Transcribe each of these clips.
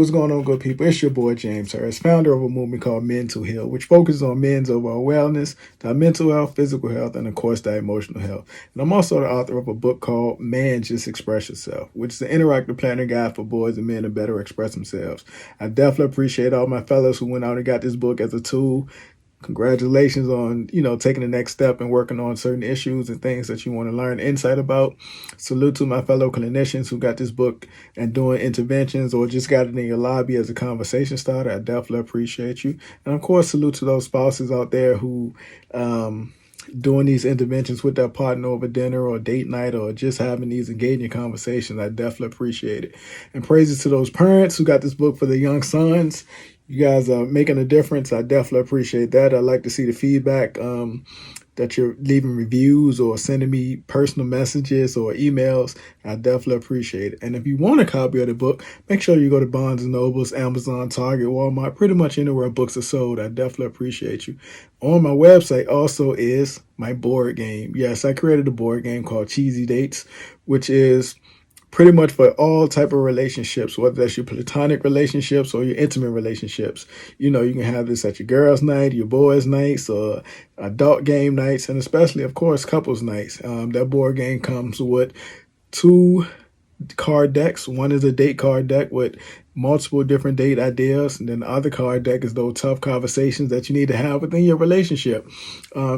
What's going on, good people? It's your boy James Harris, founder of a movement called Men to Heal, which focuses on men's overall wellness, their mental health, physical health, and of course, their emotional health. And I'm also the author of a book called Man Just Express Yourself, which is an interactive planner guide for boys and men to better express themselves. I definitely appreciate all my fellows who went out and got this book as a tool. Congratulations on taking the next step and working on certain issues and things that you want to learn insight about. Salute to my fellow clinicians who got this book and doing interventions or just got it in your lobby as a conversation starter. I definitely appreciate you. And of course, salute to those spouses out there who doing these interventions with their partner over dinner or date night or just having these engaging conversations. I definitely appreciate it. And praises to those parents who got this book for their young sons. You guys are making a difference. I definitely appreciate that. I like to see the feedback that you're leaving reviews or sending me personal messages or emails. I definitely appreciate it. And if you want a copy of the book, make sure you go to Barnes & Nobles, Amazon, Target, Walmart, pretty much anywhere books are sold. I definitely appreciate you. On my website also is my board game. Yes, I created a board game called Cheesy Dates, which is pretty much for all type of relationships, whether that's your platonic relationships or your intimate relationships. You can have this at your girls' night, your boys' nights, or adult game nights, and especially, of course, couples' nights. That board game comes with two card decks. One is a date card deck with multiple different date ideas, and then the other card deck is those tough conversations that you need to have within your relationship.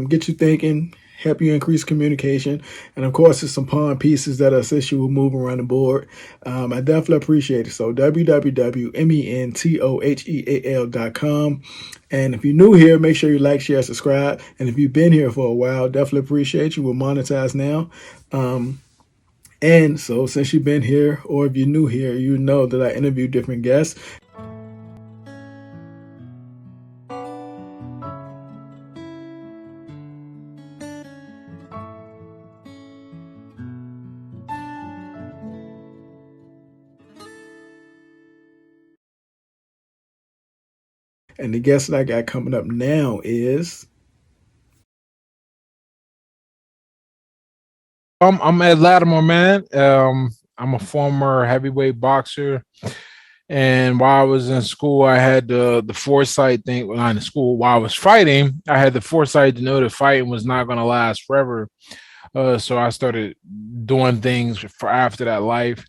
Get you thinking, help you increase communication, and of course, there's some pawn pieces that assist you with moving around the board. I definitely appreciate it. So www.mentoheal.com. And if you're new here, make sure you like, share, subscribe. And if you've been here for a while, definitely appreciate you. We're monetized now. And so since you've been here, or if you're new here, you know that I interview different guests. And the guest that I got coming up now is... I'm Ed Latimore, man. I'm a former heavyweight boxer, and while I was in school, I had the foresight thing. Well, not in school, while I was fighting, I had the foresight to know that fighting was not going to last forever. So I started doing things for after that life,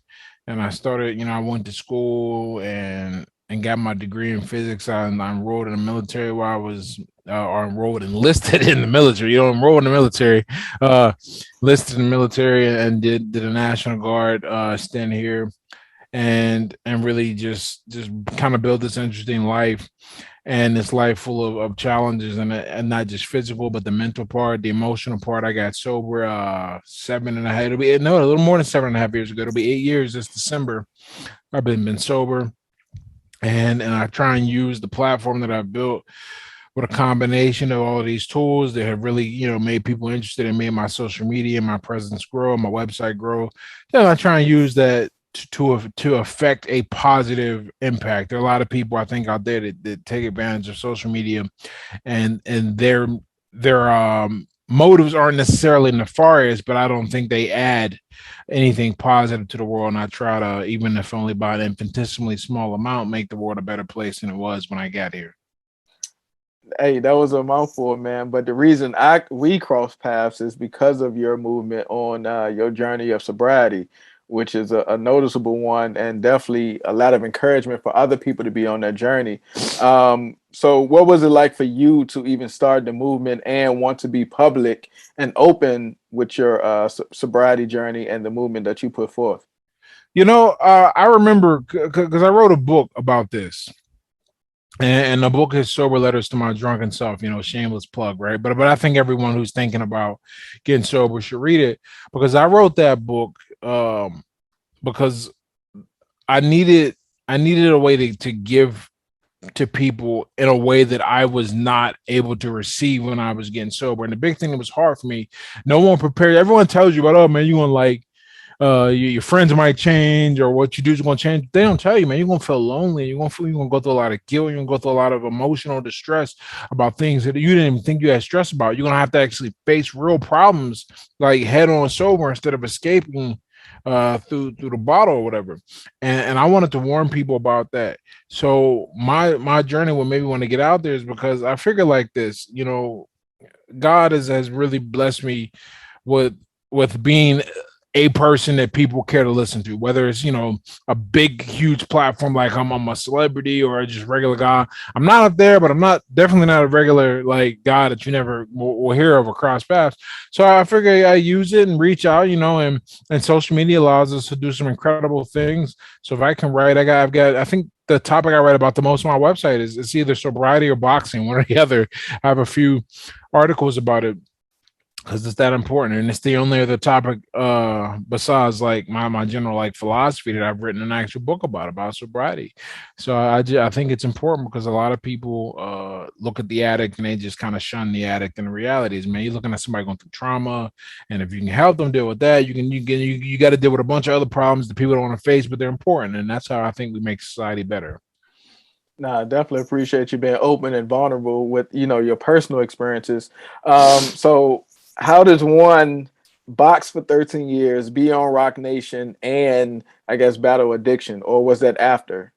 and I started. I went to school and got my degree in physics. I enrolled in the military while I was or enrolled enlisted in the military. You don't enroll in the military, enlisted in the military and did a National Guard stint here, and really just kind of build this interesting life and this life full of challenges and not just physical but the mental part, the emotional part. I got sober 7.5, it'll be no, a little more than 7.5 years ago. It'll be 8 years this December. I've been sober, and I try and use the platform that I've built with a combination of all of these tools that have really, made people interested and made my social media and my presence grow, my website grow. Then I try and use that to affect a positive impact. There are a lot of people I think out there that take advantage of social media, and their motives aren't necessarily nefarious, but I don't think they add anything positive to the world. And I try to, even if only by an infinitesimally small amount, make the world a better place than it was when I got here. Hey, that was a mouthful, man. But the reason we crossed paths is because of your movement on your journey of sobriety, which is a noticeable one and definitely a lot of encouragement for other people to be on that journey. So what was it like for you to even start the movement and want to be public and open with your sobriety journey and the movement that you put forth? I remember because I wrote a book about this. And the book is Sober Letters to My Drunken Self, shameless plug, right? But I think everyone who's thinking about getting sober should read it, because I wrote that book because I needed a way to give to people in a way that I was not able to receive when I was getting sober. And the big thing that was hard for me, no one prepared. Everyone tells you about, oh man, you want like your friends might change or what you do is going to change. They don't tell you, man. You're going to feel lonely. You're going to go through a lot of guilt. You're going to go through a lot of emotional distress about things that you didn't even think you had stress about. You're going to have to actually face real problems like head on sober instead of escaping through the bottle or whatever. And I wanted to warn people about that. So my journey, what made me want to get out there, is because I figure like this, God has really blessed me with being a person that people care to listen to, whether it's a big huge platform like I'm a celebrity or just regular guy. I'm not up there, but I'm not definitely not a regular like guy that you never will hear of or cross paths. So I figure I use it and reach out, and social media allows us to do some incredible things. So if I can write, I've got I think the topic I write about the most on my website is it's either sobriety or boxing, one or the other. I have a few articles about it because it's that important, and it's the only other topic besides like my general like philosophy that I've written an actual book about sobriety. So I think it's important because a lot of people look at the addict and they just kind of shun the addict, and the reality is, man, you're looking at somebody going through trauma, and if you can help them deal with that, you got to deal with a bunch of other problems that people don't want to face, but they're important, and that's how I think we make society better. No, I definitely appreciate you being open and vulnerable with your personal experiences. So how does one box for 13 years, be on Roc Nation, and I guess battle addiction, or was that after?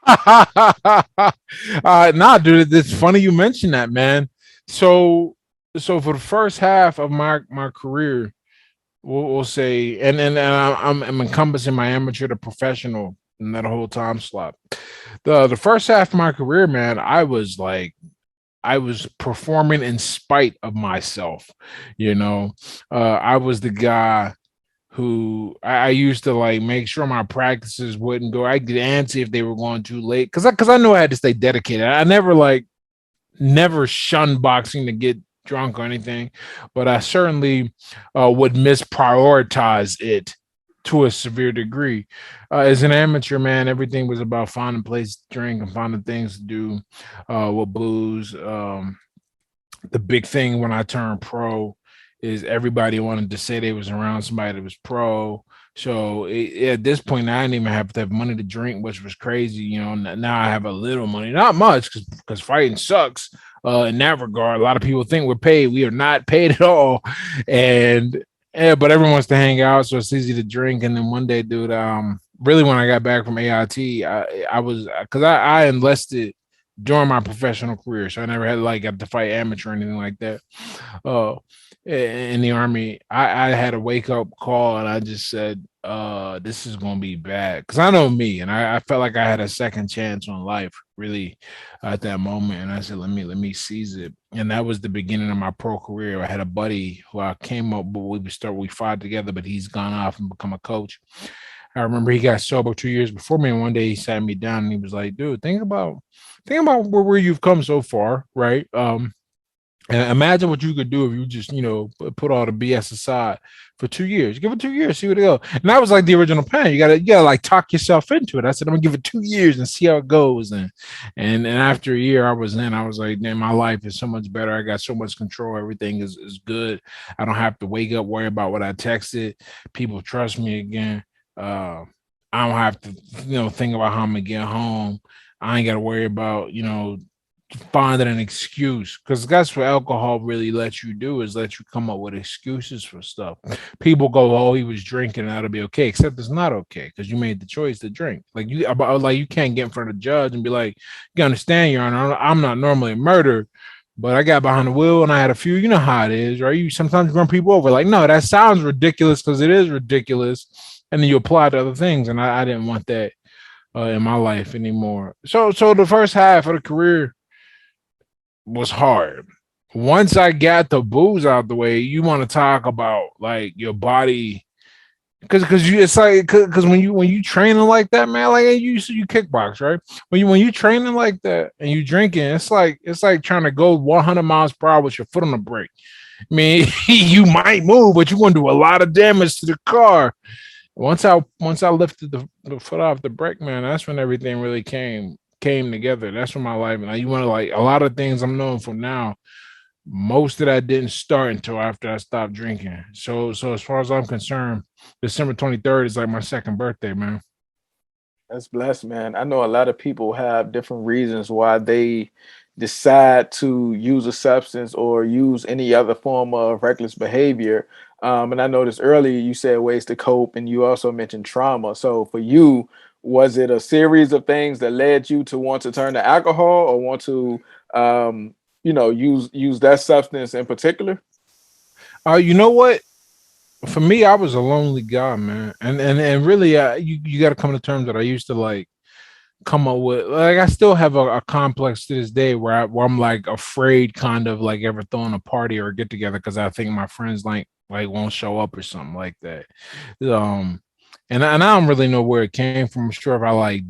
Nah, dude, it's funny you mentioned that, man. So, so for the first half of my career, we'll say, and I'm encompassing my amateur to professional in that whole time slot. The first half of my career, man, I was performing in spite of myself. I was the guy who I used to like make sure my practices wouldn't go. I get antsy if they were going too late because I knew I had to stay dedicated. I never shunned boxing to get drunk or anything, but I certainly would misprioritize it to a severe degree. As an amateur, man, everything was about finding places to drink and finding things to do with booze. The big thing when I turned pro is everybody wanted to say they was around somebody that was pro. So at this point, I didn't even have to have money to drink, which was crazy. Now I have a little money, not much, because fighting sucks. In that regard, a lot of people think we're paid. We are not paid at all, and yeah, but everyone wants to hang out, so it's easy to drink. And then one day, dude, really when I got back from AIT, I was because I enlisted during my professional career, so I never had like got to fight amateur or anything like that. Uh, in the army, I had a wake up call, and I just said, "This is gonna be bad," because I know me, and I felt like I had a second chance on life, really, at that moment. And I said, "Let me seize it." And that was the beginning of my pro career. I had a buddy who I came up, but we fought together, but he's gone off and become a coach. I remember he got sober 2 years before me, and one day he sat me down and he was like, "Dude, think about where you've come so far, right? And imagine what you could do if you just, put all the BS aside for 2 years. Give it 2 years, see where it go." And that was like the original plan. You gotta like talk yourself into it. I said, I'm gonna give it 2 years and see how it goes. And after a year I was in, I was like, man, my life is so much better. I got so much control. Everything is good. I don't have to wake up, worry about what I texted. People trust me again. Uh, I don't have to, think about how I'm gonna get home. I ain't got to worry about, finding an excuse, because that's what alcohol really lets you do, is let you come up with excuses for stuff. People go, "Oh, he was drinking, that'll be okay," except it's not okay because you made the choice to drink. Like you can't get in front of the judge and be like, "You understand, Your Honor, I'm not normally a murderer, but I got behind the wheel and I had a few." You know how it is, right? You sometimes run people over. Like, no, that sounds ridiculous because it is ridiculous, and then you apply to other things. And I didn't want that in my life anymore. So the first half of the career was hard. Once I got the booze out the way, you want to talk about like your body, because you it's like because when you training like that, man, like you kickbox, right? When you training like that and you drinking, it's like trying to go 100 miles per hour with your foot on the brake. I mean, you might move, but you're gonna do a lot of damage to the car. Once I lifted the foot off the brake, man, that's when everything really came together. That's when my life. Now you want to like a lot of things I'm known for now. Most of that didn't start until after I stopped drinking. So as far as I'm concerned, December 23rd is like my second birthday, man. That's blessed, man. I know a lot of people have different reasons why they decide to use a substance or use any other form of reckless behavior. And I noticed earlier you said ways to cope, and you also mentioned trauma. So for you, was it a series of things that led you to want to turn to alcohol, or want to, um, use that substance in particular? You know what? For me, I was a lonely guy, man, and really, you got to come to terms that I used to like come up with, like, I still have a complex to this day where I'm like afraid, kind of like ever throwing a party or a get together because I think my friends like won't show up or something like that. Um, and I don't really know where it came from. I'm sure if I like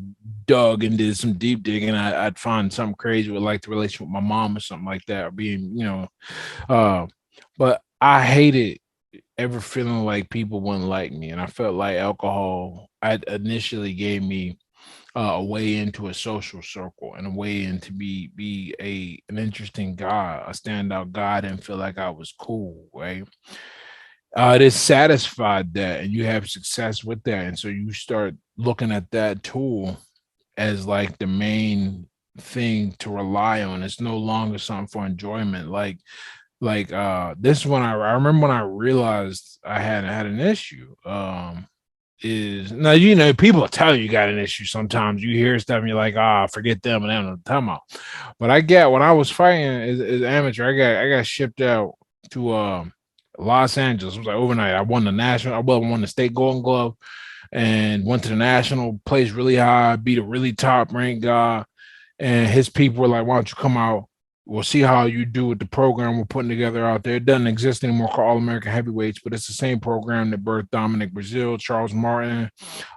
dug and did some deep digging, I'd find something crazy with like the relation with my mom or something like that, or being, uh, but I hated ever feeling like people wouldn't like me, and I felt like alcohol I initially gave me a way into a social circle and a way into be a an interesting guy, a standout guy. I didn't feel like I was cool, right? It is satisfied that, and you have success with that, and so you start looking at that tool as like the main thing to rely on. It's no longer something for enjoyment. This one I remember when I realized I had an issue. Is now, people tell you got an issue. Sometimes you hear stuff and you're like, forget them, and they don't know what I'm talking about. But I get, when I was fighting as amateur, I got shipped out to Los Angeles. It was like overnight. I won the state Golden Glove and went to the national, placed really high, beat a really top ranked guy, and his people were like, "Why don't you come out? We'll see how you do with the program we're putting together out there." It doesn't exist anymore, called All American Heavyweights, but it's the same program that birthed Dominic Brazil, Charles Martin,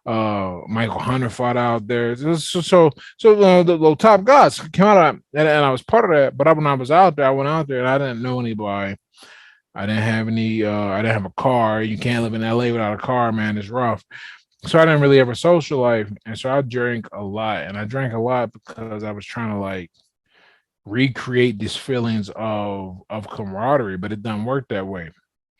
Michael Hunter fought out there. The top guys came out, and I was part of that. But when I was out there, I went out there and I didn't know anybody. I didn't have any. I didn't have a car. You can't live in LA without a car, man. It's rough. So I didn't really have a social life, and so I drank a lot, and I drank a lot because I was trying to like recreate these feelings of camaraderie, but it doesn't work that way.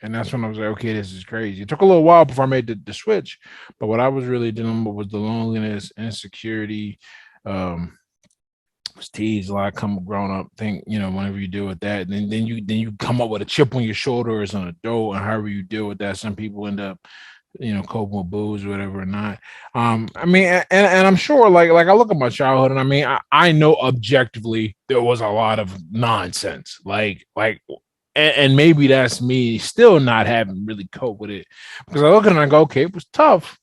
And that's when I was like, okay, this is crazy. It took a little while before I made the switch, but what I was really dealing with was the loneliness, insecurity, um, was teased a lot, come growing up. Think, whenever you deal with that, then you come up with a chip on your shoulder as an adult, and however you deal with that. Some people end up coping with booze or whatever or not. I mean, and I'm sure, like I look at my childhood, and I mean, I know objectively there was a lot of nonsense, and maybe that's me still not having really cope with it, because I look at it and I go, okay, it was tough,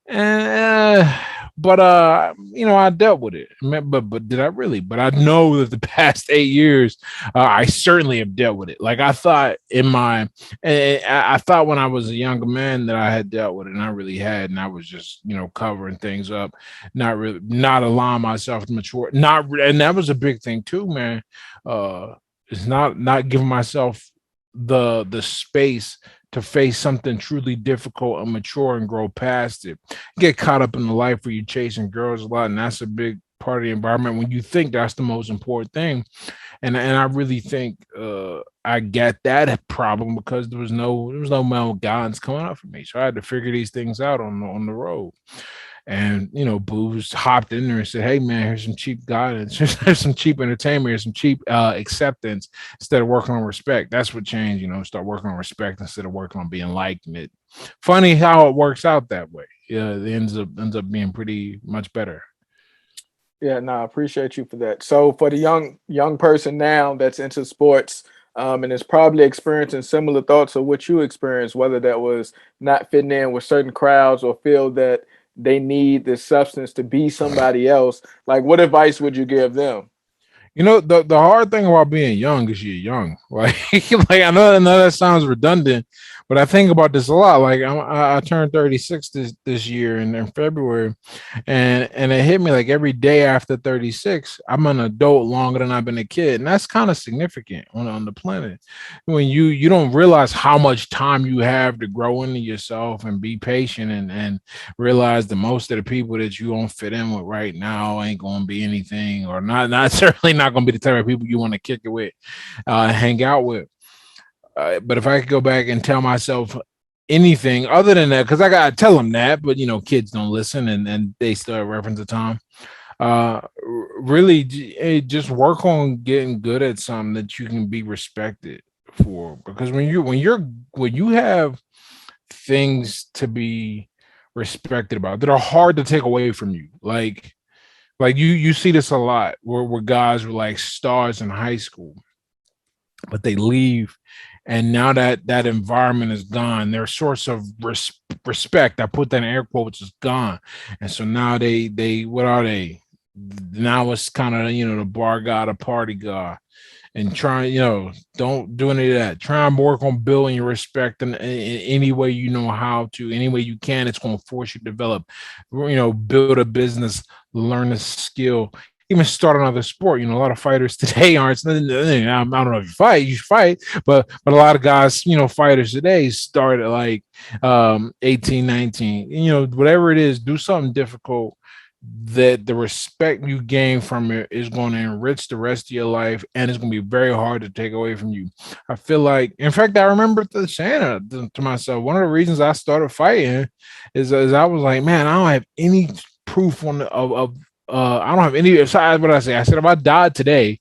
and but I dealt with it. But did I really? But I know that the past 8 years, I certainly have dealt with it. Like I thought I thought when I was a younger man that I had dealt with it, and I really had, and I was just covering things up, not allowing myself to mature, and that was a big thing too, man. It's not giving myself the space to face something truly difficult and mature and grow past it. Get caught up in the life where you're chasing girls a lot, and that's a big part of the environment when you think that's the most important thing. And I really think I got that problem because there was no male guidance coming up for me, so I had to figure these things out on the road. And Booze hopped in there and said, "Hey man, here's some cheap guidance, here's some cheap entertainment, here's some cheap acceptance instead of working on respect." That's what changed. Start working on respect instead of working on being liked. And it funny how it works out that way. Yeah, it ends up being pretty much better. Yeah, no, I appreciate you for that. So for the young person now that's into sports, and is probably experiencing similar thoughts of what you experienced, whether that was not fitting in with certain crowds or feel that they need this substance to be somebody else, like what advice would you give them? The hard thing about being young is you're young. Like, like I know that sounds redundant, but I think about this a lot. Like I turned 36 this year in February, and it hit me like every day after 36, I'm an adult longer than I've been a kid, and that's kind of significant on the planet. When you don't realize how much time you have to grow into yourself and be patient, and realize that most of the people that you don't fit in with right now ain't going to be anything, or not certainly not going to be the type of people you want to kick it with, hang out with. But if I could go back and tell myself anything other than that, because I got to tell them that, but kids don't listen, and they still have reference to time. Really, just work on getting good at something that you can be respected for, because when you have things to be respected about that are hard to take away from you, like you see this a lot where guys were like stars in high school, but they leave, and now that environment is gone, their source of respect, I put that in air quotes, is gone. And so now they what are they now? It's kind of, the bar guy, the party guy, and try, don't do any of that. Try and work on building your respect in any way you know how to, any way you can. It's going to force you to develop, build a business, learn a skill, even start another sport. A lot of fighters today aren't. I don't know if you fight, but a lot of guys, fighters today start at like 18, 19. Whatever it is, do something difficult that the respect you gain from it is going to enrich the rest of your life, and it's going to be very hard to take away from you. I feel like, in fact, I remember saying to myself, one of the reasons I started fighting is I was like, man, I don't have any proof I don't have any. Besides what I say, I said, if I died today,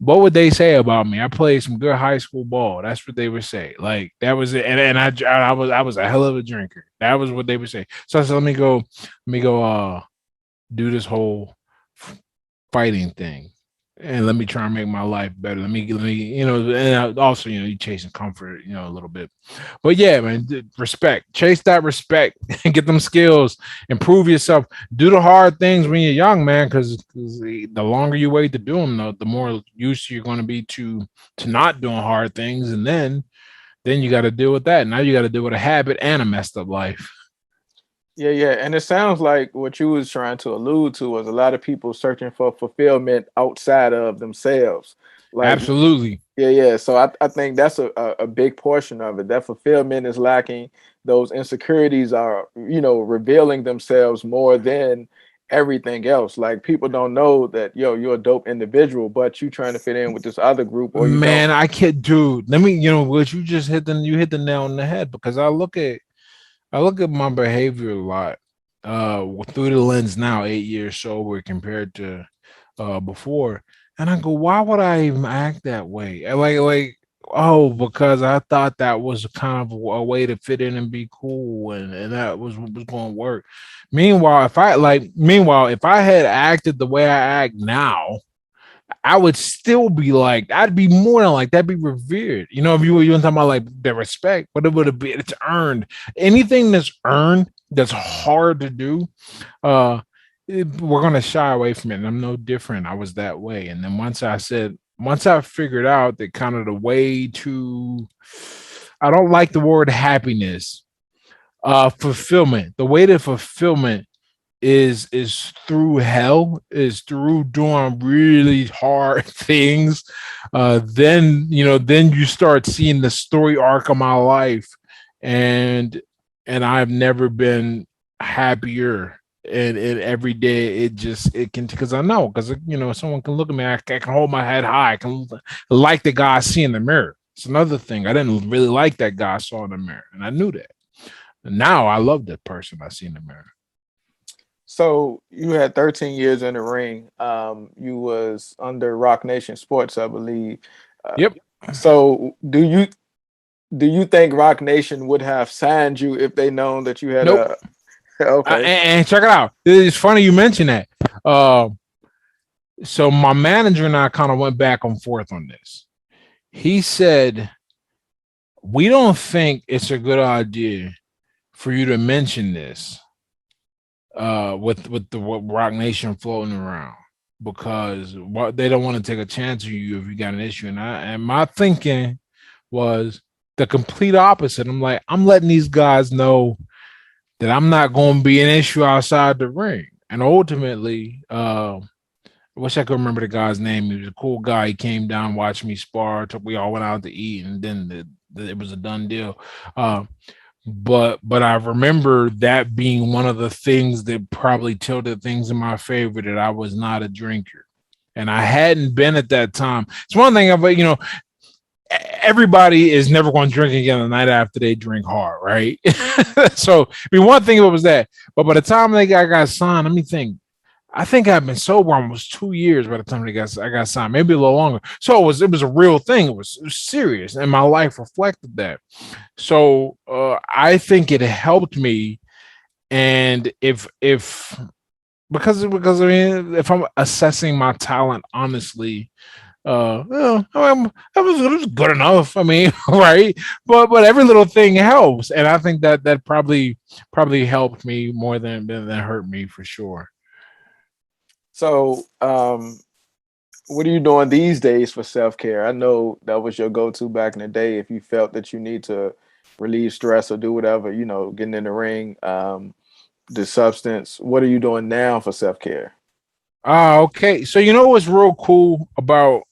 what would they say about me? I played some good high school ball. That's what they would say. Like, that was it. And I was a hell of a drinker. That was what they would say. So I said, let me go do this whole fighting thing, and let me try and make my life better. Let me, and also, you chasing comfort, a little bit. But yeah, man, respect, chase that respect, and get them skills, improve yourself, do the hard things when you're young, man, because the longer you wait to do them, the more used you're going to be to not doing hard things, and then you got to deal with that. Now you got to deal with a habit and a messed up life. Yeah. And it sounds like what you was trying to allude to was a lot of people searching for fulfillment outside of themselves. Like, Absolutely. yeah. So I think that's a big portion of it. That fulfillment is lacking. Those insecurities are, revealing themselves more than everything else. Like, people don't know that, you're a dope individual, but you trying to fit in with this other group, or you don't. Man, I can't, dude. Let me, what you just hit the nail on the head, because I look at my behavior a lot through the lens now, 8 years sober compared to before, and I go, why would I even act that way? And oh, because I thought that was kind of a way to fit in and be cool, and that was what was going to work. Meanwhile, if I had acted the way I act now, I would still be like, I'd be more than like, that'd be revered. If you were talking about like the respect, but it would have been, it's earned. Anything that's earned, that's hard to do, we're gonna shy away from it. And I'm no different. I was that way. And then once I figured out that kind of the way to, I don't like the word happiness, fulfillment. The way to fulfillment is through hell, is through doing really hard things. Then you start seeing the story arc of my life, and I've never been happier. And every day it can, because I know, because someone can look at me, I can hold my head high, I can like the guy I see in the mirror. It's another thing, I didn't really like that guy I saw in the mirror, and I knew that. And now I love that person I see in the mirror. So you had 13 years in the ring. You was under Roc Nation Sports, I believe. Yep. So do you think Roc Nation would have signed you if they known that you had Nope. Okay. And check it out. It's funny you mention that. So my manager and I kind of went back and forth on this. He said, we don't think it's a good idea for you to mention this with the Roc Nation floating around, because they don't want to take a chance on you if you got an issue. And my thinking was the complete opposite. I'm like, I'm letting these guys know that I'm not going to be an issue outside the ring. And ultimately, I wish I could remember the guy's name. He was a cool guy. He came down, watched me spar. We all went out to eat, and then it was a done deal. But I remember that being one of the things that probably tilted things in my favor, that I was not a drinker, and I hadn't been at that time. It's one thing everybody is never going to drink again the night after they drink hard, right? So, one thing was that. But by the time I got signed, let me think. I think I've been sober almost 2 years by the time I got signed, maybe a little longer. So it was a real thing. It was serious, and my life reflected that. So I think it helped me. And if because I mean, if I'm assessing my talent honestly, it was good enough. I mean, right? But every little thing helps, and I think that probably helped me more than hurt me for sure. So, what are you doing these days for self care? I know that was your go to back in the day. If you felt that you need to relieve stress or do whatever, getting in the ring, the substance. What are you doing now for self care? Okay. So you know what's real cool about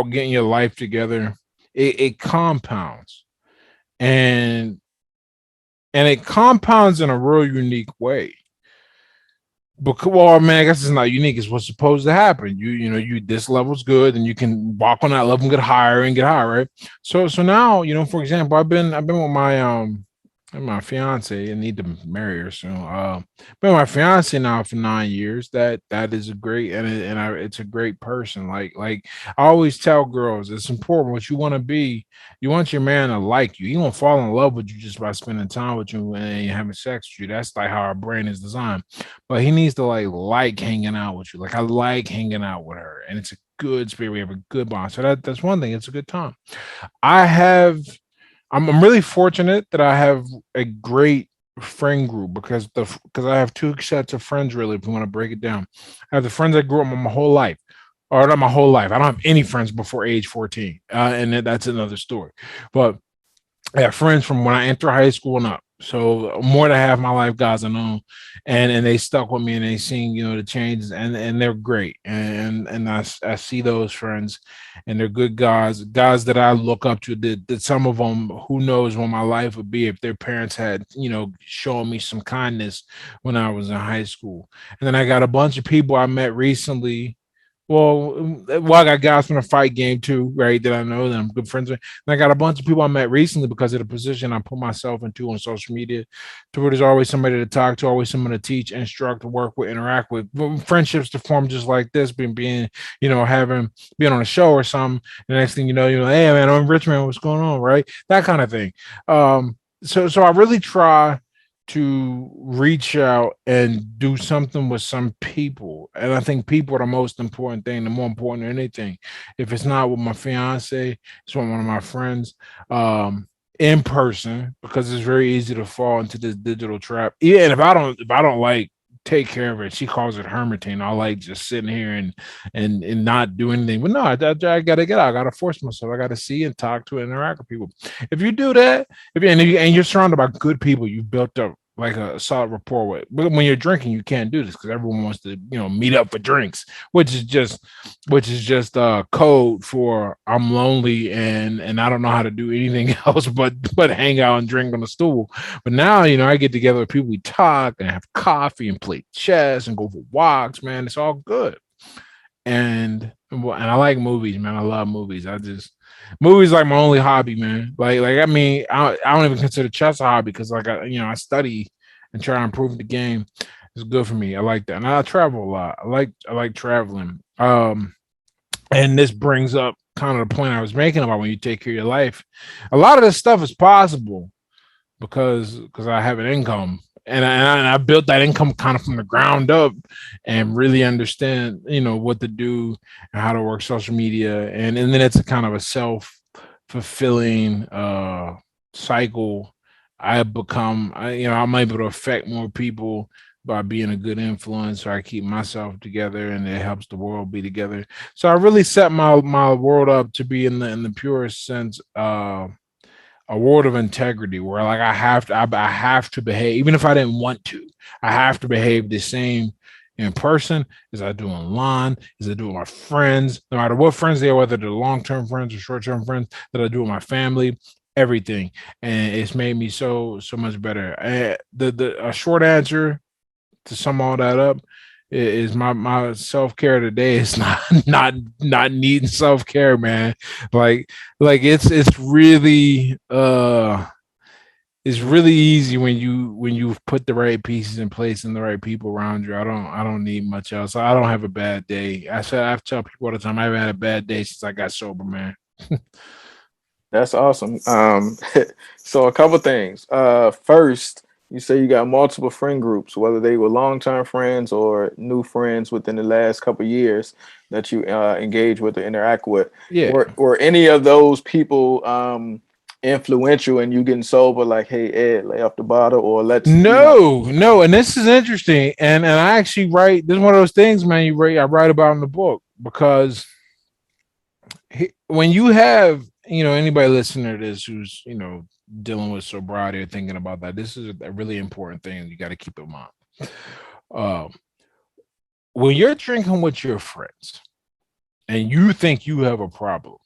getting your life together? It compounds, and it compounds in a real unique way. Because, well, man, I guess it's not unique. It's what's supposed to happen. You this level's good, and you can walk on that level and get higher, right? So now, for example, I've been with my fiance. I need to marry her soon. Been with my fiance now for 9 years. That is a great, it's a great person. Like I always tell girls, it's important what you want to be. You want your man to like you. He won't fall in love with you just by spending time with you and having sex with you. That's like how our brain is designed. But he needs to like hanging out with you. Like I like hanging out with her, and it's a good spirit. We have a good bond. So that's one thing. It's a good time. I have. I'm really fortunate that I have a great friend group because I have two sets of friends. Really, if you want to break it down, I have the friends I grew up with my whole life, or not my whole life. I don't have any friends before age 14, and that's another story. But I have friends from when I enter high school and up. So more than half my life, guys I know, and they stuck with me and they seen the changes, and they're great, and I see those friends, and they're good guys that I look up to. That some of them, who knows what my life would be if their parents had shown me some kindness when I was in high school. And then I got a bunch of people I met recently. Well, I got guys from the fight game too, right? That I know that I'm good friends with. And I got a bunch of people I met recently because of the position I put myself into on social media. To where there's always somebody to talk to, always someone to teach, instruct, work with, interact with. Friendships to form just like this, being having being on a show or something. The next thing you know, hey man, I'm Richmond. What's going on, right? That kind of thing. So I really try to reach out and do something with some people. And I think people are the most important thing, the more important than anything. If it's not with my fiance, it's with one of my friends. In person, because it's very easy to fall into this digital trap. Yeah, and if I don't like take care of it, she calls it hermiting. I like just sitting here and not do anything. But no, I gotta get out. I gotta force myself. I gotta see and talk to and interact with people. If you do that, and you're surrounded by good people, you've built up like a solid rapport with. But when you're drinking, you can't do this because everyone wants to, meet up for drinks, which is just code for I'm lonely and I don't know how to do anything else but hang out and drink on the stool. But now, I get together with people, we talk and have coffee and play chess and go for walks, man. It's all good. And I like movies, man. I love movies. Movies like my only hobby, man. Like I mean, I don't even consider chess a hobby because I study and try to improve the game. It's good for me. I like that, and I travel a lot. I like traveling. And this brings up kind of the point I was making about when you take care of your life. A lot of this stuff is possible because I have an income, and I built that income kind of from the ground up, and really understand what to do and how to work social media, and then it's a kind of a self fulfilling cycle. I'm able to affect more people by being a good influence. So I keep myself together, and it helps the world be together. So I really set my world up to be in the purest sense. A world of integrity where like I have to behave even if I didn't want to. I have to behave the same in person as I do online, as I do with my friends, no matter what friends they are, whether they're long-term friends or short-term friends, that I do with my family, everything. And it's made me so much better. The a short answer to sum all that up is my self-care today is not needing self-care, man. Like it's really it's really easy when you've put the right pieces in place and the right people around you. I don't need much else. I don't have a bad day. I tell people all the time I haven't had a bad day since I got sober, man. That's awesome. So a couple things. First, you say you got multiple friend groups, whether they were long-term friends or new friends within the last couple years that you engage with or interact with. Yeah. Were any of those people influential in you getting sober? Like, hey Ed, lay off the bottle, or let's, you know. No, and this is interesting. And I actually write. This is one of those things, man. I write about in the book because when you have anybody listening to this who's dealing with sobriety or thinking about that, this is a really important thing you got to keep in mind. Um, when you're drinking with your friends and you think you have a problem,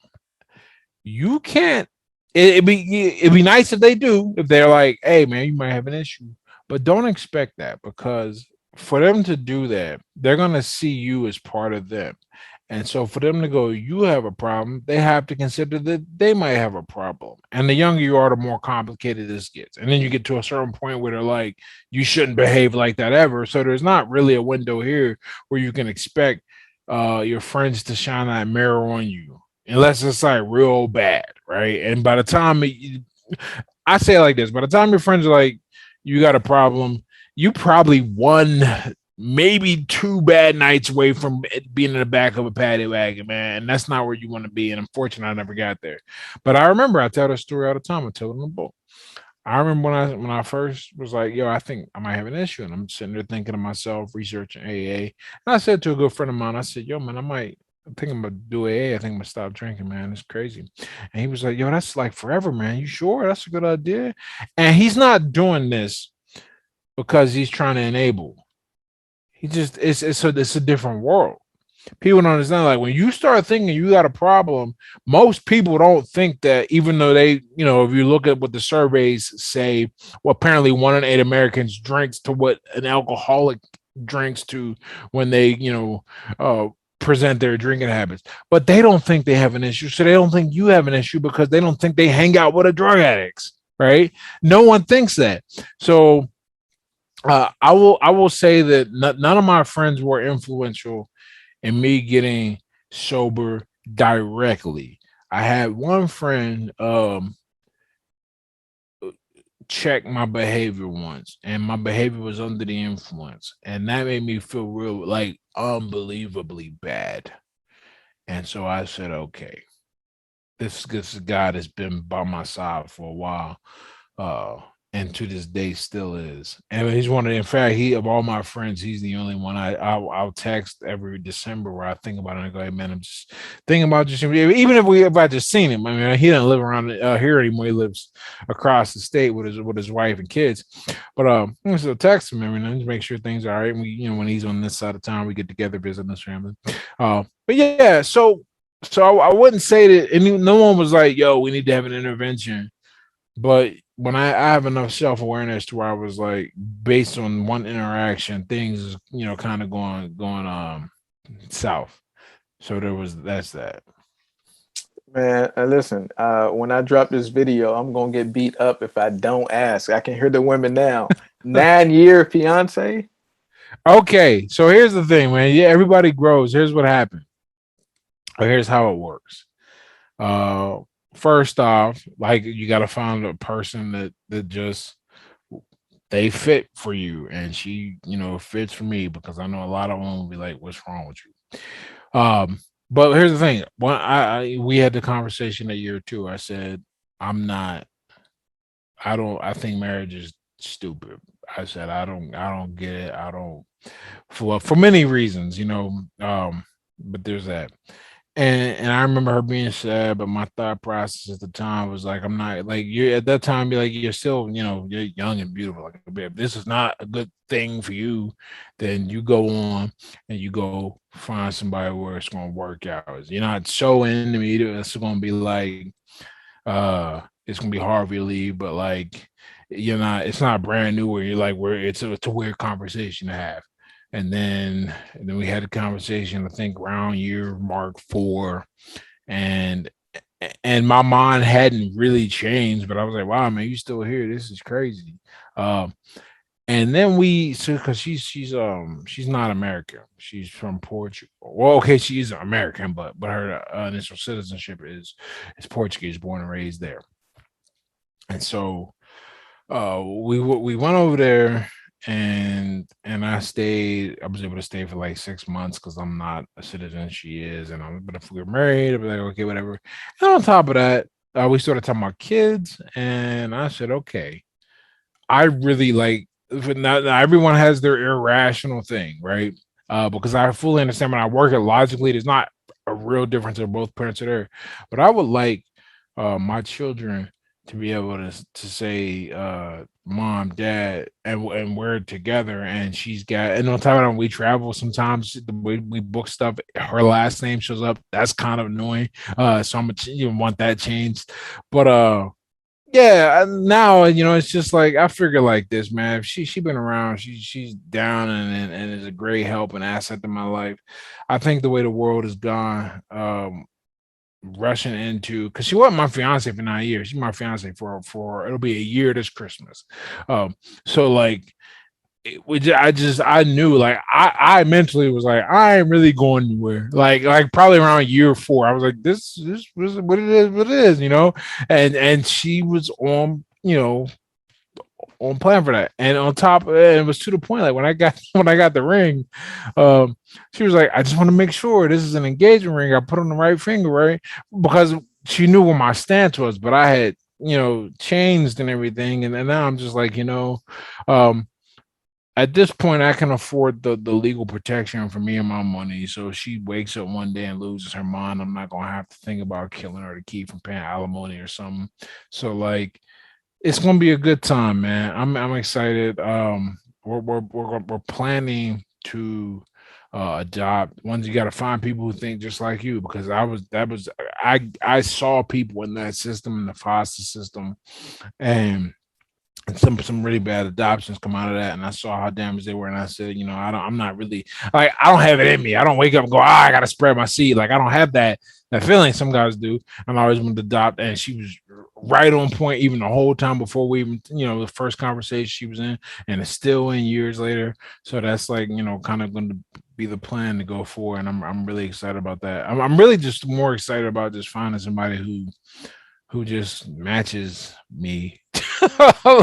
you can't. It'd be nice if they do. If they're like, "Hey, man, you might have an issue," but don't expect that because for them to do that, they're gonna see you as part of them. And so for them to go, you have a problem, they have to consider that they might have a problem. And the younger you are, the more complicated this gets. And then you get to a certain point where they're like, you shouldn't behave like that ever. So there's not really a window here where you can expect your friends to shine that mirror on you, unless it's like real bad, right? And by the time I say it like this, by the time your friends are like, you got a problem, you probably won maybe 2 bad nights away from being in the back of a paddy wagon, man. And that's not where you want to be. And unfortunately, I never got there. But I remember I tell that story all the time. I tell it in the book. I remember when I first was like, yo, I think I might have an issue. And I'm sitting there thinking to myself, researching AA. And I said to a good friend of mine, I said, yo, man, I'm thinking about do AA. I think I'm gonna stop drinking, man. It's crazy. And he was like, yo, that's like forever, man. You sure? That's a good idea. And he's not doing this because he's trying to enable. He just it's a different world. People don't understand. Like when you start thinking you got a problem, most people don't think that. Even though they, if you look at what the surveys say, well, apparently 1 in 8 Americans drinks to what an alcoholic drinks to when they, present their drinking habits. But they don't think they have an issue, so they don't think you have an issue because they don't think they hang out with a drug addicts, right? No one thinks that. So I will say that none of my friends were influential in me getting sober directly. I had one friend check my behavior once, and my behavior was under the influence, and that made me feel real like unbelievably bad. And so I said, okay, this guy that's been by my side for a while. Uh, and to this day still is. And he's one of, in fact, he of all my friends, he's the only one I'll text every December where I think about it and I go, hey man, I'm just thinking about just even if I just seen him. I mean, he doesn't live around here anymore. He lives across the state with his wife and kids. But I still text him every night to make sure things are all right. And we, when he's on this side of town, we get together, visit his family. But yeah, so I wouldn't say that no one was like, yo, we need to have an intervention. But when I have enough self-awareness to where I was like, based on one interaction, things, kind of going south. So that's that. Man, listen, when I drop this video, I'm gonna get beat up if I don't ask. I can hear the women now. 9-year fiance? Okay, so here's the thing, man. Yeah, everybody grows. Here's what happened. Or here's how it works. Uh First off, like you gotta find a person that just they fit for you, and she fits for me, because I know a lot of them will be like, what's wrong with you? But here's the thing. When we had the conversation a year or two, I said, I think marriage is stupid. I said, I don't get it. I don't, for many reasons, but there's that. And I remember her being sad, but my thought process at the time was like, I'm not like you at that time. Be like, you're still, you're young and beautiful. Like, if this is not a good thing for you, then you go on and you go find somebody where it's going to work out. You're not so into me. It's going to be like, it's going to be hard for you to leave, but like, you're not. It's not brand new where you're like, where it's a weird conversation to have. And then we had a conversation, I think around year mark 4, and and my mind hadn't really changed, but I was like, wow, man, you still here? This is crazy. Um, and then because she's not American. She's from Portugal. Well, okay, she is American, but her initial citizenship is Portuguese, born and raised there. And so we went over there, and I stayed. I was able to stay for like 6 months because I'm not a citizen. She is, but if we were married, I'd be like, okay, whatever. And on top of that, we started talking about kids, and I said, okay, I really like. Now everyone has their irrational thing, right? Because I fully understand when I work it logically, there's not a real difference if both parents are there. But I would like my children to be able to say mom, dad, and we're together, and she's got, and on top of that, when we travel sometimes the way we book stuff, her last name shows up. That's kind of annoying. So I'm gonna want that changed. But yeah, now it's just like I figure like this, man. If she been around, she's down and is a great help and asset to my life. I think the way the world has gone, rushing into, because she wasn't my fiance for 9 years. She's my fiance for it'll be a year this Christmas. So like I knew, like I mentally was like, I ain't really going anywhere. Like probably around year 4, I was like, this is what it is, and she was on plan for that. And on top, and it was to the point, like when I got the ring, she was like, I just want to make sure this is an engagement ring. I put on the right finger, right? Because she knew what my stance was, but I had changed and everything. And now I'm just like, um, at this point, I can afford the legal protection for me and my money. So if she wakes up one day and loses her mind, I'm not gonna have to think about killing her to keep from paying alimony or something. So like, it's gonna be a good time, man. I'm excited. We're planning to adopt. Ones you got to find people who think just like you, because I saw people in that system, in the foster system, and some really bad adoptions come out of that, and I saw how damaged they were, and I said, I'm not really, like, I don't have it in me. I don't wake up and go, I gotta spread my seed. Like, I don't have that feeling. Some guys do. And I always wanted to adopt, and she was right on point even the whole time before we even, the first conversation she was in, and it's still in years later. So that's like, kind of going to be the plan to go forward, and I'm really excited about that. I'm really just more excited about just finding somebody who just matches me.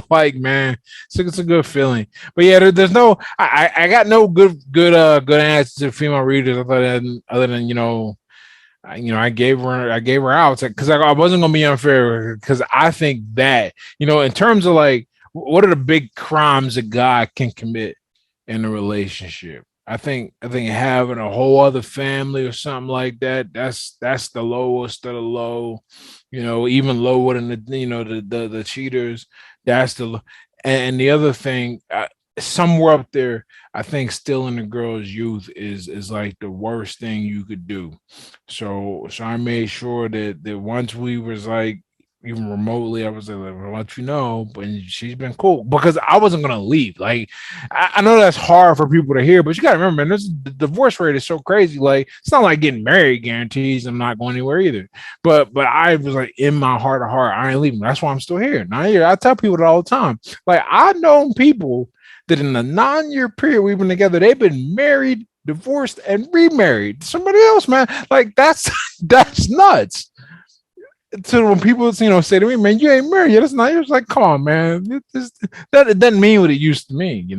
Like, man, it's a good feeling. But yeah, there's no, I got no good answers to female readers other than I gave her out because I wasn't gonna be unfair, because I think that in terms of like what are the big crimes a guy can commit in a relationship. I think having a whole other family or something like that, that's the lowest of the low, even lower than the cheaters. That's and the other thing, somewhere up there, I think still in the girl's youth is like the worst thing you could do. So I made sure that once we was like even remotely, I was like, I'll let you know. But she's been cool because I wasn't gonna leave. Like, I know that's hard for people to hear, but you gotta remember, man, the divorce rate is so crazy. Like, it's not like getting married guarantees I'm not going anywhere either. But I was like, in my heart of heart, I ain't leaving. That's why I'm still here. 9 years. I tell people that all the time. Like, I've known people that in the 9-year period we've been together, they've been married, divorced, and remarried. Somebody else, man. Like, that's nuts. So when people say to me, man, you ain't married yet, it's not. It's like, come on, man. It doesn't mean what it used to mean.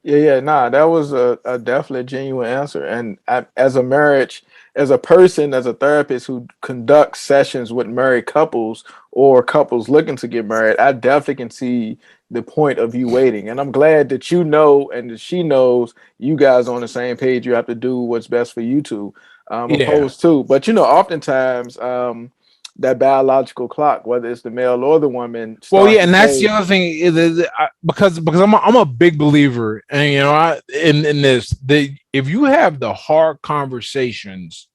Yeah, nah, that was a definitely genuine answer. And as a person, as a therapist who conducts sessions with married couples or couples looking to get married, I definitely can see the point of you waiting. And I'm glad that you know and that she knows you guys are on the same page. You have to do what's best for you two, Yeah. opposed to. But oftentimes, that biological clock, whether it's the male or the woman, Well, starts yeah, to and that's the say, other thing because I'm a big believer, and in this, that if you have the hard conversations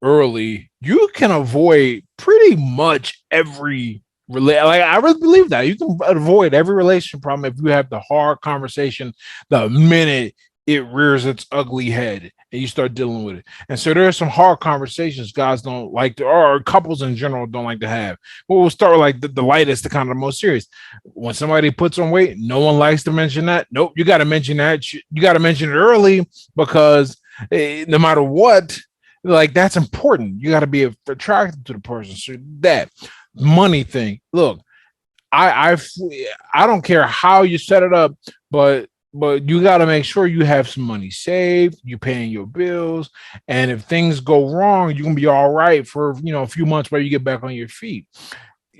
early, you can avoid pretty much every like, I really believe that you can avoid every relationship problem if you have the hard conversation the minute it rears its ugly head and you start dealing with it. And so there are some hard conversations guys don't like to, or couples in general don't like to have. But we'll start with like the lightest, the kind of the most serious. When somebody puts on weight, no one likes to mention that. Nope, you got to mention that. You got to mention it early because no matter what, like that's important. You got to be attracted to the person. So that money thing, look, I I don't care how you set it up, but you got to make sure you have some money saved, you paying your bills, and if things go wrong, you can be all right for a few months while you get back on your feet.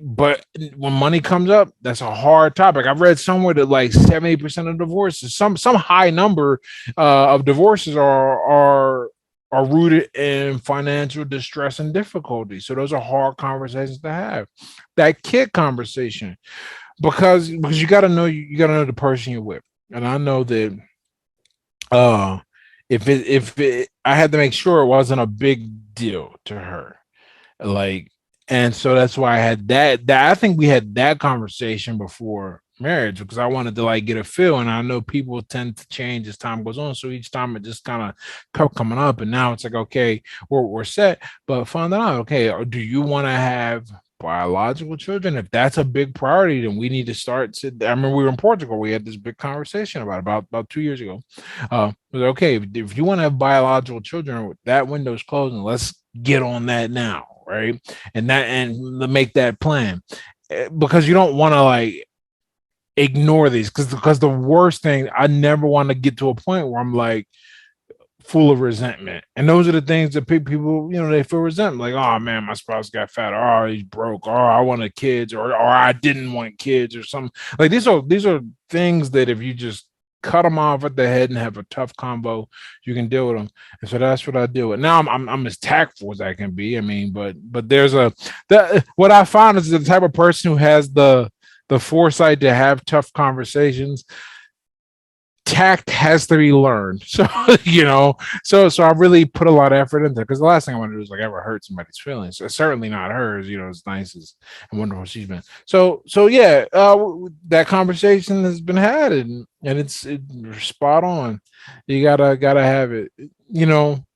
But when money comes up, that's a hard topic. I've read somewhere that like 70% of divorces, some high number of divorces are rooted in financial distress and difficulty. So those are hard conversations to have. That kid conversation, because you got to know you got to know the person you're with, and I know that if it I had to make sure it wasn't a big deal to her, like, and so that's why I had that I think we had that conversation before marriage because I wanted to like get a feel, and I know people tend to change as time goes on, so each time it just kind of kept coming up, and now it's like, okay, we're set, but find out, okay, or do you want to have biological children? If that's a big priority, then we need to start to, I remember we were in Portugal, we had this big conversation about 2 years ago. But okay, if you want to have biological children, that window's closing, let's get on that now, right? And make that plan, because you don't want to like ignore these, because the worst thing, I never want to get to a point where I'm like full of resentment, and those are the things that people they feel resentment, like, oh man, my spouse got fat, or oh, he's broke, or I wanted kids, or I didn't want kids, or something. Like these are things that if you just cut them off at the head and have a tough combo, you can deal with them. And so that's what I deal with now. I'm as tactful as I can be. I mean, but there's what I found is the type of person who has the foresight to have tough conversations. Tact has to be learned. So so I really put a lot of effort into it, because the last thing I want to do is like ever hurt somebody's feelings. So certainly not hers. As nice as and wonderful she's been. So yeah, that conversation has been had, and it's spot on. You gotta have it.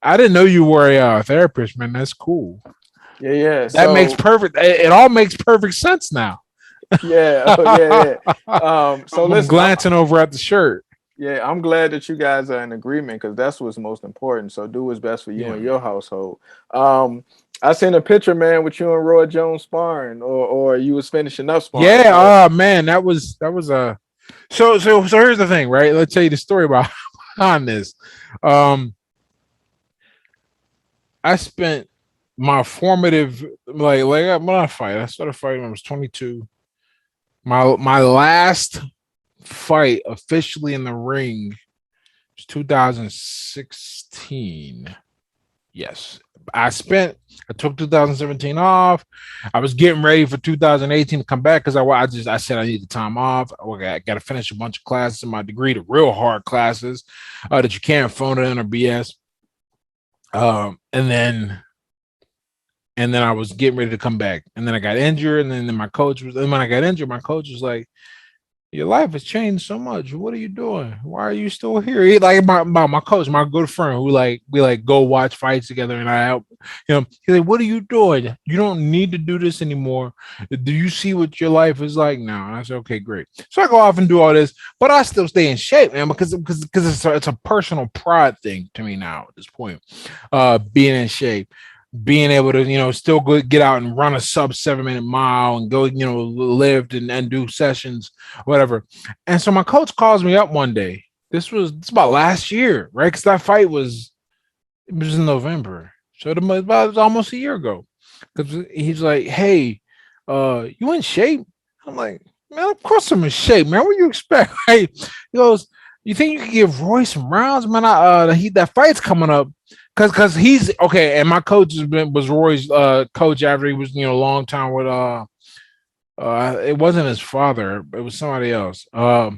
I didn't know you were a therapist, man. That's cool. Yeah. That makes perfect. It all makes perfect sense now. Yeah. Yeah. So I'm glancing over at the shirt. Yeah, I'm glad that you guys are in agreement, because that's what's most important. So do what's best for you and your household. I seen a picture, man, with you and Roy Jones sparring, or you was finishing up sparring. Yeah, man, that was a. So here's the thing, right? Let's tell you the story about on this. I spent my formative like when I started fighting when I was 22. My last fight officially in the ring was 2016. Yes, I took 2017 off. I was getting ready for 2018 to come back, because I said I needed time off. I got to finish a bunch of classes in my degree, the real hard classes that you can't phone it in or BS. And then I was getting ready to come back, and then I got injured, and then when I got injured, my coach was like, your life has changed so much. What are you doing? Why are you still here? He, like my coach, my good friend, who we go watch fights together, and I help him. He's like, what are you doing? You don't need to do this anymore. Do you see what your life is like now? And I said, okay, great. So I go off and do all this, but I still stay in shape, man, because it's a personal pride thing to me now at this point. Being in shape, being able to, still get out and run a sub 7-minute mile and go, lift and do sessions, whatever. And so my coach calls me up one day. It's about last year, right? Because that fight was in November. So it was almost a year ago. Because he's like, hey, you in shape? I'm like, man, of course I'm in shape, man. What do you expect? Right? He goes, you think you can give Roy some rounds, man? That fight's coming up. Cause he's okay, and my coach was Roy's coach after he was a long time with it wasn't his father, it was somebody else. But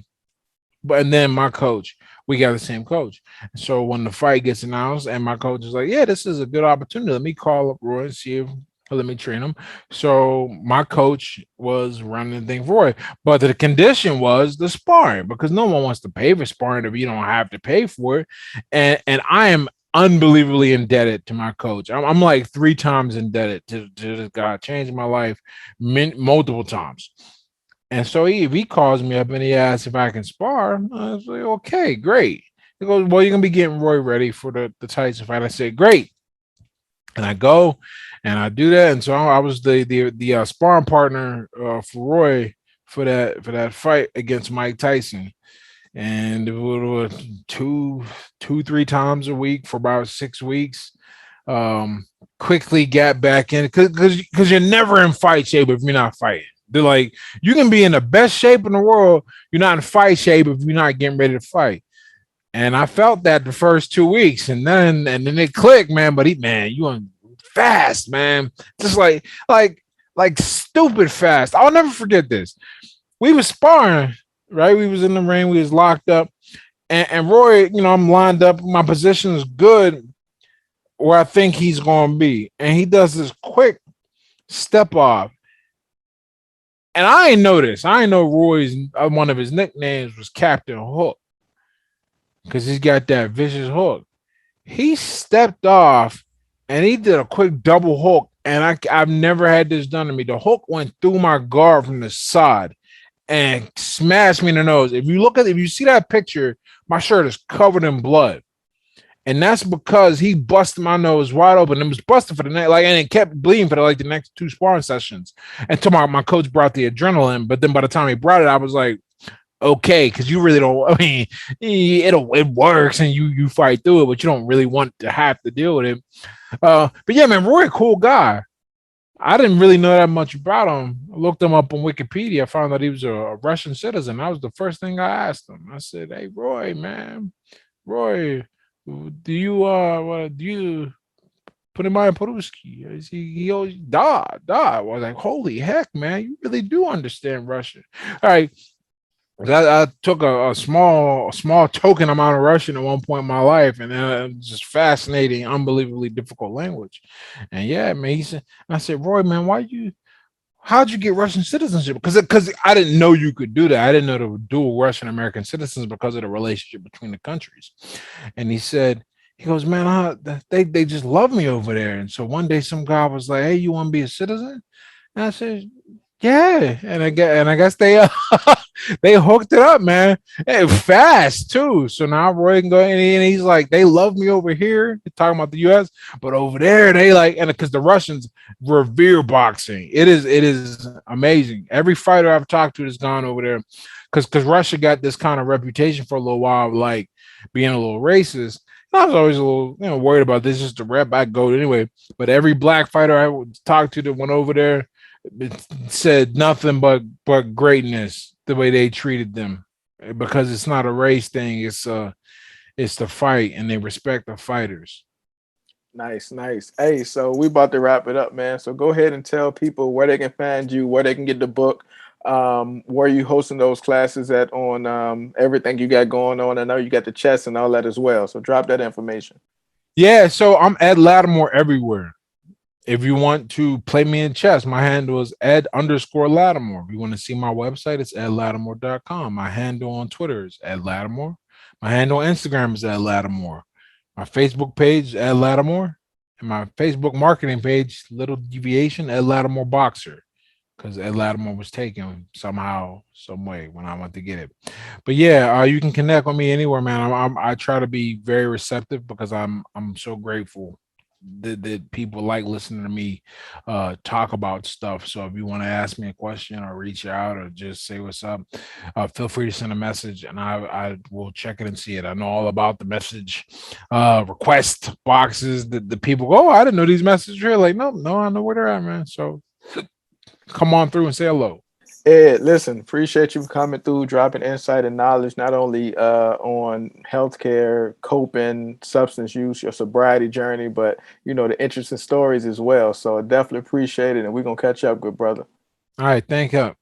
and then my coach, we got the same coach. So when the fight gets announced, and my coach is like, yeah, this is a good opportunity. Let me call up Roy and see if Let me train him. So my coach was running the thing for it, but the condition was the sparring because no one wants to pay for sparring if you don't have to pay for it. And I am unbelievably indebted to my coach. I'm like 3 times indebted to this guy, changed my life multiple times. And so if he calls me up and he asks if I can spar, I was like, okay, great. He goes, well, you're gonna be getting Roy ready for the Tyson fight. I said, great. And I go and I do that. And so I was the sparring partner for Roy for that fight against Mike Tyson. And it was 3 times a week for about 6 weeks. Um, Quickly got back in because you're never in fight shape if you're not fighting. They're like, you can be in the best shape in the world, you're not in fight shape if you're not getting ready to fight. And I felt that the first 2 weeks, and then it clicked, man. But man, you on fast, man. Just like stupid fast. I'll never forget this. We was sparring, right? We was in the ring, we was locked up, and Roy, I'm lined up, my position is good where I think he's gonna be. And he does this quick step off. And I ain't know this. I ain't know Roy's one of his nicknames was Captain Hook because he's got that vicious hook. He stepped off and he did a quick double hook. And I've never had this done to me. The hook went through my guard from the side and smashed me in the nose. If you see that picture, my shirt is covered in blood. And that's because he busted my nose wide open. It was busted for the next, and it kept bleeding for the next 2 sparring sessions. Until my coach brought the adrenaline. But then by the time he brought it, I was like, okay, because you really don't. I mean, it works and you fight through it, but you don't really want to have to deal with it. But yeah, man, Roy, cool guy. I didn't really know that much about him. I looked him up on Wikipedia. I found out he was a Russian citizen. That was the first thing I asked him. I said, "Hey, Roy, man, Roy, do you put in my Peruski?" He always da. I was like, holy heck, man, you really do understand Russian. All right. I took a small token amount of Russian at one point in my life, and just fascinating, unbelievably difficult language. And yeah, man, I said, Roy, man, how'd you get Russian citizenship? Because I didn't know you could do that. I didn't know there were dual Russian American citizens because of the relationship between the countries. And he goes, man, they just love me over there. And so one day some guy was like, hey, you want to be a citizen? And I said, yeah, and I guess they they hooked it up, man. Hey, fast too. So now Roy can go in and he's like, they love me over here, talking about the U.S., but over there they and because the Russians revere boxing. It is amazing. Every fighter I've talked to that's gone over there, because Russia got this kind of reputation for a little while, like being a little racist. I was always a little, worried about this. Just the rep I go anyway. But every black fighter I would talk to that went over there, it said nothing but greatness the way they treated them, because it's not a race thing, it's the fight and they respect the fighters. Nice, nice. Hey, so we about to wrap it up, man. So go ahead and tell people where they can find you, where they can get the book, where you hosting those classes at on everything you got going on. I know you got the chess and all that as well. So drop that information. Yeah, so I'm Ed Latimore everywhere. If you want to play me in chess, my handle is Ed_Latimore. If you want to see my website, it's edlatimore.com. My handle on Twitter is Ed Latimore. My handle on Instagram is Ed Latimore. My Facebook page is Ed Latimore. And my Facebook marketing page, little deviation, Ed Latimore Boxer. Because Ed Latimore was taken somehow, some way when I went to get it. But yeah, you can connect with me anywhere, man. I try to be very receptive because I'm so grateful that people like listening to me talk about stuff. So if you want to ask me a question or reach out or just say what's up, feel free to send a message and I will check it and see it. I know all about the message request boxes that the people go, oh, I didn't know these messages here. Like, no, I know where they're at, man. So come on through and say hello. Ed, listen, appreciate you coming through, dropping insight and knowledge, not only on healthcare, coping, substance use, your sobriety journey, but the interesting stories as well. So I definitely appreciate it, and we're gonna catch up, good brother. All right, thank you.